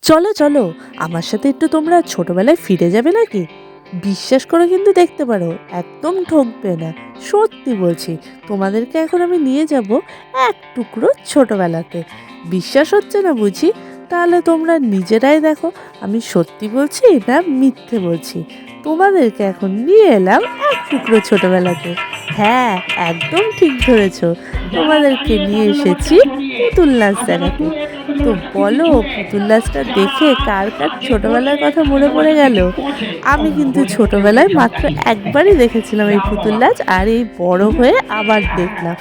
চলো চলো, আমার সাথে একটু তোমরা ছোটবেলায় ফিরে যাবে নাকি? বিশ্বাস করে কিন্তু দেখতে পারো, একদম ঠকবে না। সত্যি বলছি, তোমাদেরকে এখন আমি নিয়ে যাব এক টুকরো ছোটবেলাতে। বিশ্বাস হচ্ছে না বুঝি? তাহলে তোমরা নিজেরাই দেখো আমি সত্যি বলছি না মিথ্যে বলছি। তোমাদেরকে এখন নিয়ে এলাম এক টুকরো ছোটবেলাতে। হ্যাঁ, একদম ঠিক ধরেছো, তোমাদেরকে নিয়ে এসেছি পুতুল নাচ দেখাতে। তো বলো, পুতুল নাচটা দেখে কার কার ছোটবেলার কথা মনে পড়ে গেল? আমি কিন্তু ছোটবেলায় মাত্র একবারই দেখেছিলাম এই পুতুল নাচ, আর এই বড় হয়ে আবার দেখলাম।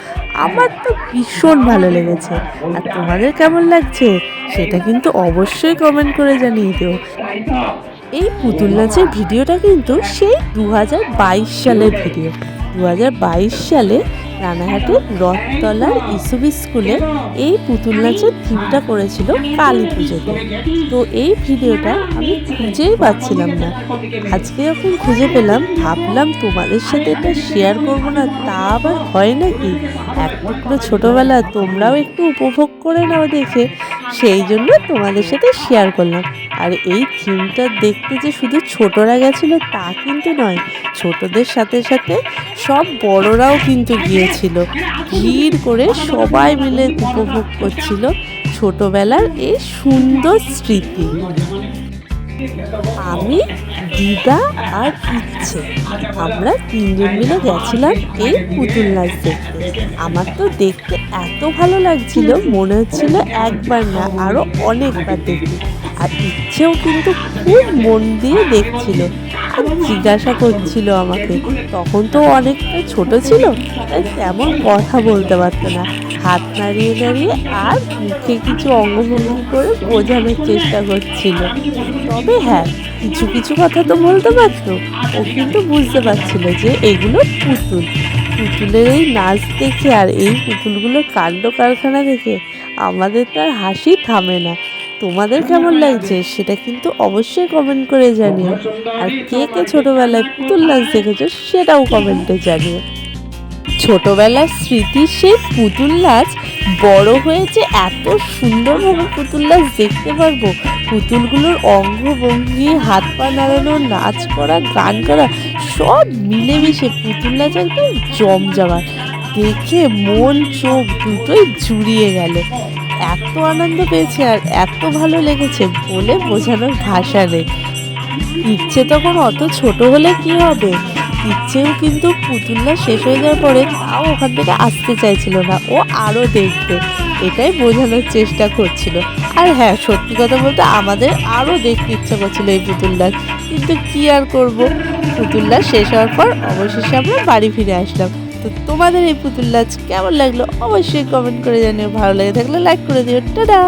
আমার তো ভীষণ ভালো লেগেছে। আর তোমাদের কেমন লাগছে সেটা কিন্তু অবশ্যই কমেন্ট করে জানিয়ে দিও। এই পুতুল নাচের ভিডিওটা কিন্তু সেই 2022 সালের ভিডিও। 2022 সালে রানাঘাটের রথতলার ইসুবি স্কুলে এই পুতুল নাচের থিমটা করেছিল কালী পুজোতে। তো এই ভিডিওটা আমি খুঁজেই পাচ্ছিলাম না। আজকে যখন খুঁজে পেলাম, ভাবলাম তোমাদের সাথে এটা শেয়ার করবো না, তা আবার হয় নাকি? এক টুকরো ছোটোবেলা তোমরাও একটু উপভোগ করে নাও দেখে, সেই জন্য তোমাদের সাথে শেয়ার করলাম। আর এই থিমটা দেখতে যে শুধু ছোটরা গেছিল তা কিন্তু নয়, ছোটদের সাথে সাথে সব বড়রাও কিন্তু গিয়েছিল। ভিড় করে সবাই মিলে উপভোগ করছিল ছোটবেলার এই সুন্দর স্মৃতি। আমি, দিদা আর ইচ্ছে, আমরা তিনজন মিলে গেছিলাম এই পুতুল নাচ দেখতে। আমার তো দেখতে এত ভালো লাগছিল, মনে হচ্ছিল একবার না আরো অনেকবার দেখি। আর ইচ্ছেও কিন্তু খুব মন দিয়ে দেখছিল আর জিজ্ঞাসা করছিল আমাকে। তখন তো অনেকটা ছোট ছিল, তাই তেমন কথা বলতে পারতো না। হাত নাড়িয়ে নাড়িয়ে আর মুখে কিছু অঙ্গভঙ্গি করে বোঝানোর চেষ্টা করছিল। তবে হ্যাঁ, কিছু কিছু কথা তো বলতে পারতো। ও কিন্তু বুঝতে পারছিল যে এগুলো পুতুল। পুতুলের এই নাচ দেখে আর এই পুতুলগুলোর কাণ্ড কারখানা দেখে আমাদের তো আর হাসি থামে না। তোমাদের কেমন লাগছে সেটা কিন্তু অবশ্যই কমেন্ট করে জানিও। আর কে কে ছোটবেলায় পুতুল নাচ দেখেছো সেটাও কমেন্টে জানিও। ছোটবেলার স্মৃতির সেই পুতুল নাচ বড় হয়েছে, এত সুন্দরভাবে পুতুল নাচ দেখতে পারবো। পুতুলগুলোর অঙ্গভঙ্গি, হাত পা নাড়ানো, নাচ করা, গান করা সব মিলেমিশে পুতুল নাচ একদম জমজমাট। দেখে মন চোখ দুটোই জুড়িয়ে গেল। এত আনন্দ পেয়েছে আর এত ভালো লেগেছে বলে বোঝানোর ভাষা নেই। ইচ্ছে তখন অত ছোট হলে কি হবে, ইচ্ছেও কিন্তু পুতুল নাচ শেষ হয়ে যাওয়ার পরে তাও ওখান থেকে আসতে চাইছিল না, ও আরও দেখতে। এটাই বোঝানোর চেষ্টা করছিল। আর হ্যাঁ, সত্যি কথা বলতে আমাদের আরও দেখতে ইচ্ছা করছিল এই পুতুল নাচ, কিন্তু কি আর করব। পুতুল নাচ শেষ হওয়ার পর অবশেষে আমরা বাড়ি ফিরে আসলাম। তো তোমাদের এই পুতুল নাচ কেমন লাগলো অবশ্যই কমেন্ট করে জানিও। ভালো লেগে থাকলে লাইক করে দিও। টাটা।